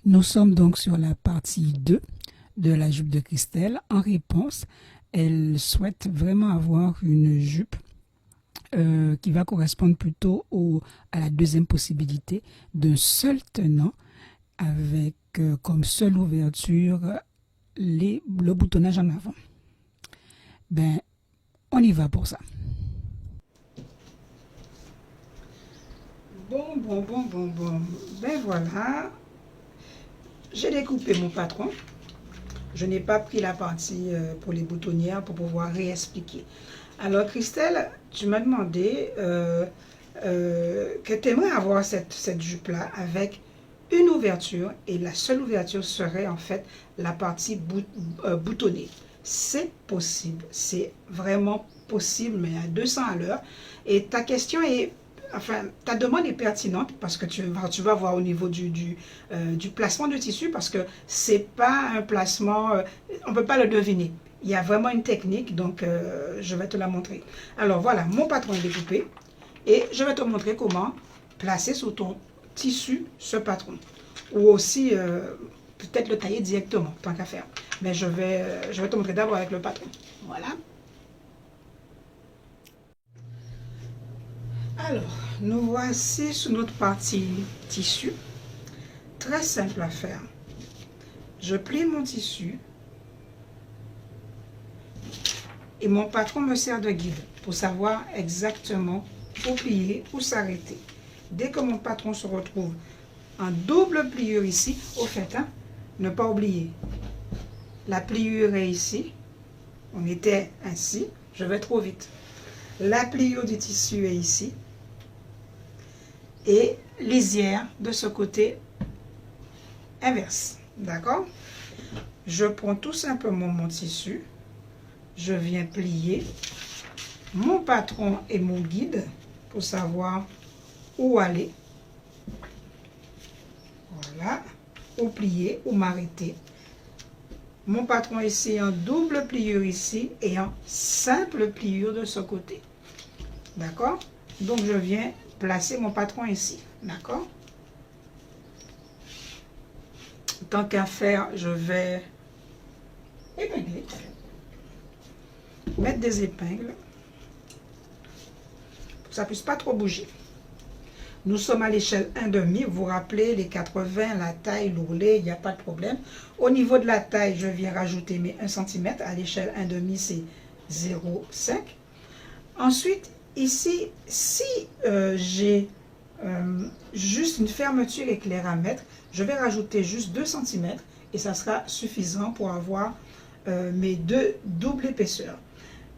Nous sommes donc sur la partie 2 de la jupe de Christelle. En réponse, elle souhaite vraiment avoir une jupe qui va correspondre plutôt à la deuxième possibilité d'un seul tenant avec comme seule ouverture le boutonnage en avant. Ben, on y va pour ça. Bon. Ben voilà. J'ai découpé mon patron. Je n'ai pas pris la partie pour les boutonnières pour pouvoir réexpliquer. Alors Christelle, tu m'as demandé que tu aimerais avoir cette jupe-là avec une ouverture et la seule ouverture serait en fait la partie boutonnée. C'est possible, c'est vraiment possible, mais à 200 à l'heure. Et ta question est, enfin, ta demande est pertinente parce que tu vas voir au niveau du placement de tissu parce que c'est pas un placement, on peut pas le deviner. Il y a vraiment une technique, donc je vais te la montrer. Alors voilà, mon patron est découpé et je vais te montrer comment placer sur ton tissu ce patron. Ou aussi, peut-être le tailler directement, tant qu'à faire. Mais je vais te montrer d'abord avec le patron. Voilà. Alors, nous voici sur notre partie tissu. Très simple à faire. Je plie mon tissu. Et mon patron me sert de guide pour savoir exactement où plier, où s'arrêter. Dès que mon patron se retrouve en double pliure ici, au fait, hein, ne pas oublier, la pliure est ici, on était ainsi, je vais trop vite. La pliure du tissu est ici et lisière de ce côté inverse, d'accord? Je prends tout simplement mon tissu, je viens plier mon patron et mon guide pour savoir où aller. Voilà, où plier, où m'arrêter. Mon patron ici en double pliure ici et en simple pliure de ce côté. D'accord? Donc je viens placer mon patron ici. D'accord? Tant qu'à faire, je vais épingler. Mettre des épingles pour que ça ne puisse pas trop bouger. Nous sommes à l'échelle 1,5. Vous vous rappelez, les 80, la taille, l'ourlet, il n'y a pas de problème. Au niveau de la taille, je viens rajouter mes 1 cm. À l'échelle 1,5, c'est 0,5. Ensuite, ici, si j'ai juste une fermeture éclair à mettre, je vais rajouter juste 2 cm et ça sera suffisant pour avoir mes deux doubles épaisseurs.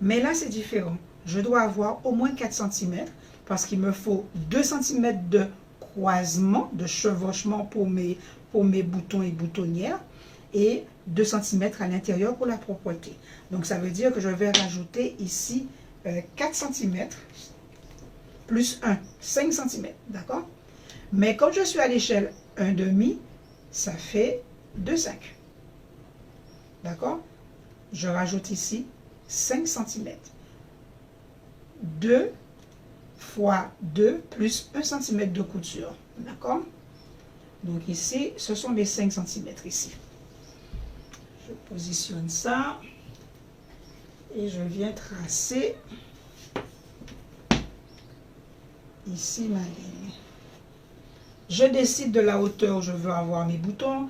Mais là, c'est différent. Je dois avoir au moins 4 cm parce qu'il me faut 2 cm de croisement, de chevauchement pour mes boutons et boutonnières et 2 cm à l'intérieur pour la propreté. Donc, ça veut dire que je vais rajouter ici 4 cm plus 1, 5 cm, d'accord? Mais comme je suis à l'échelle 1,5, ça fait 2,5. D'accord? Je rajoute ici 5 cm. 2 fois 2 plus 1 cm de couture. D'accord? Donc ici, ce sont mes 5 cm ici. Je positionne ça et je viens tracer ici ma ligne. Je décide de la hauteur où je veux avoir mes boutons.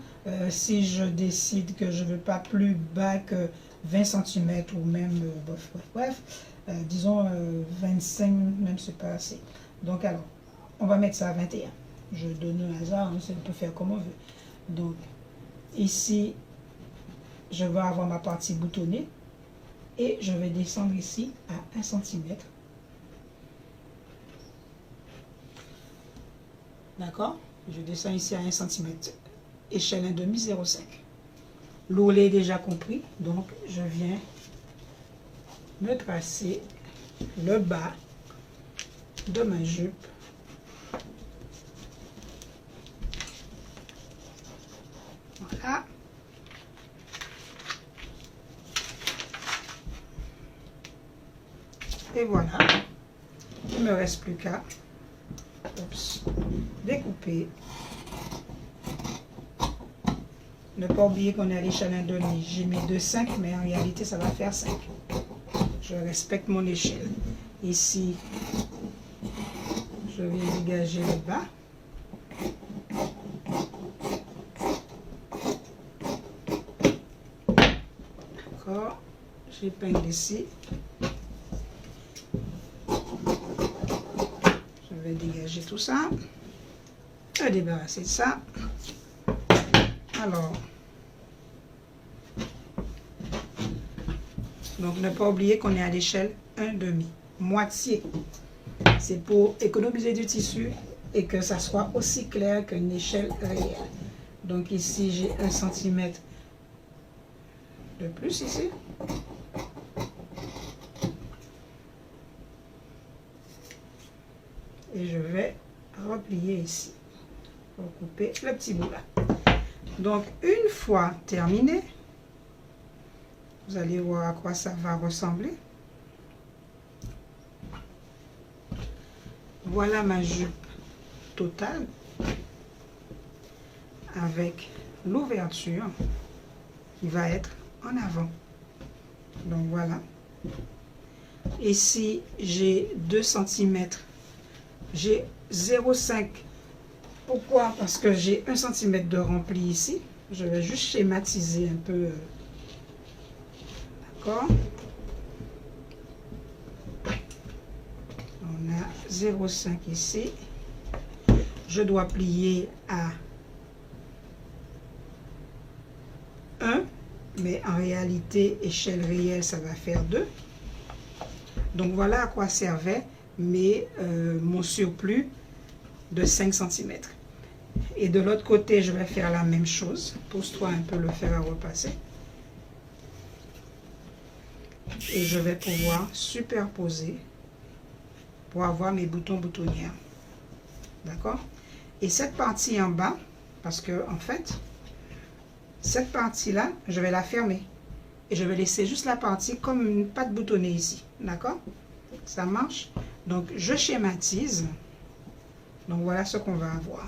Si je décide que je ne veux pas plus bas que 20 cm ou même, bref, disons 25, même c'est pas assez. Donc alors, on va mettre ça à 21. Je donne un hasard, hein, on peut faire comme on veut. Donc, ici, je vais avoir ma partie boutonnée et je vais descendre ici à 1 cm. D'accord? Je descends ici à 1 cm. Échelle 1,5, 0,5. L'ourlet est déjà compris, donc je viens me tracer le bas de ma jupe. Voilà. Et voilà. Il ne me reste plus qu'à découper Ne pas oublier qu'on est à l'échelle 1,5. J'ai mis 2,5, mais en réalité, ça va faire 5. Je respecte mon échelle. Ici, je vais dégager le bas. D'accord. J'épingle ici. Je vais dégager tout ça. Me débarrasser de ça. Alors, donc ne pas oublier qu'on est à l'échelle 1,5. Moitié. C'est pour économiser du tissu et que ça soit aussi clair qu'une échelle réelle. Donc ici, j'ai 1 cm de plus ici. Et je vais replier ici pour couper le petit bout là. Donc, une fois terminé, vous allez voir à quoi ça va ressembler. Voilà ma jupe totale avec l'ouverture qui va être en avant. Donc, voilà. Ici, j'ai 2 cm. J'ai 0,5. Pourquoi? Parce que j'ai 1 cm de rempli ici. Je vais juste schématiser un peu. D'accord? On a 0,5 ici. Je dois plier à 1. Mais en réalité, échelle réelle, ça va faire 2. Donc voilà à quoi servait mon surplus de 5 cm. Et de l'autre côté, je vais faire la même chose. Pousse-toi un peu le fer à repasser. Et je vais pouvoir superposer pour avoir mes boutons boutonnières. D'accord? Et cette partie en bas, parce que en fait, cette partie-là, je vais la fermer. Et je vais laisser juste la partie comme une patte boutonnée ici. D'accord? Ça marche? Donc, je schématise. Donc, voilà ce qu'on va avoir.